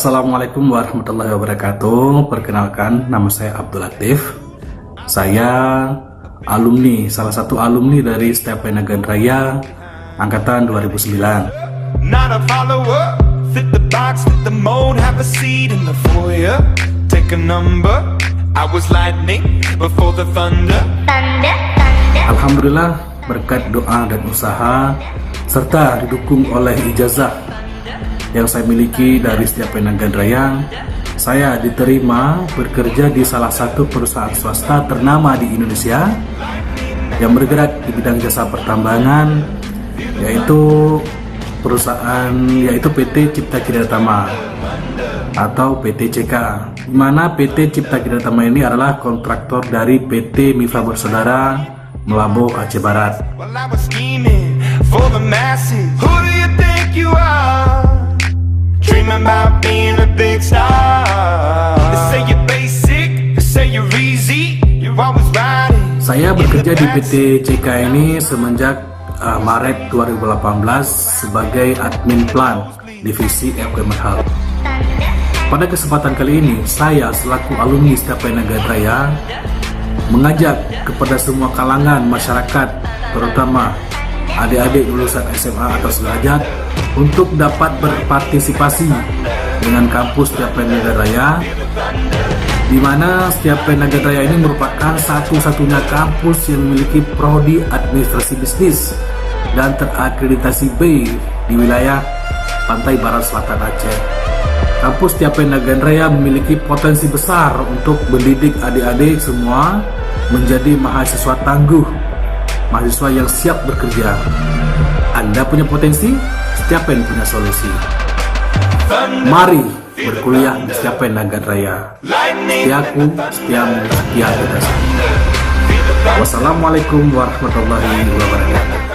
Assalamualaikum warahmatullahi wabarakatuh. Perkenalkan, nama saya Abdul Latif. Saya alumni, salah satu alumni dari Setiapen Nagan Raya angkatan 2009. Not a follower, fit the box, fit the mold, have a seat in the foyer, take a number. I was lightning before the thunder. Alhamdulillah, berkat doa dan usaha serta didukung oleh ijazah yang saya miliki dari Setiapen Nagan Raya, saya diterima bekerja di salah satu perusahaan swasta ternama di Indonesia yang bergerak di bidang jasa pertambangan, yaitu PT Cipta Kiryatama atau PT CK, di mana PT Cipta Kiryatama ini adalah kontraktor dari PT Mifa Bersaudara Melabuh, Aceh Barat. Well, I was scheming for the masses. Who do you think you are? Dreaming about being a big star. They say you're basic, they say you're easy, you're always riding. Saya bekerja di PT CK ini semenjak Maret 2018 sebagai admin plan divisi Equipment Hub. Pada kesempatan kali ini, saya selaku alumni Setiapen Nagan Raya mengajak kepada semua kalangan masyarakat, terutama adik-adik lulusan SMA atau sederajat, untuk dapat berpartisipasi dengan kampus Setiapen Nagan Raya, di mana Setiapen Nagan Raya ini merupakan satu-satunya kampus yang memiliki prodi administrasi bisnis dan terakreditasi B di wilayah Pantai Barat Selatan Aceh. Kampus Setiapen Nagan Raya memiliki potensi besar untuk mendidik adik-adik semua menjadi mahasiswa tangguh, mahasiswa yang siap bekerja. Anda punya potensi, Setiapen punya solusi. Mari berkuliah di Setiapen Nagan Raya. Setiaku, setiamu, setia kita. Wassalamualaikum warahmatullahi wabarakatuh.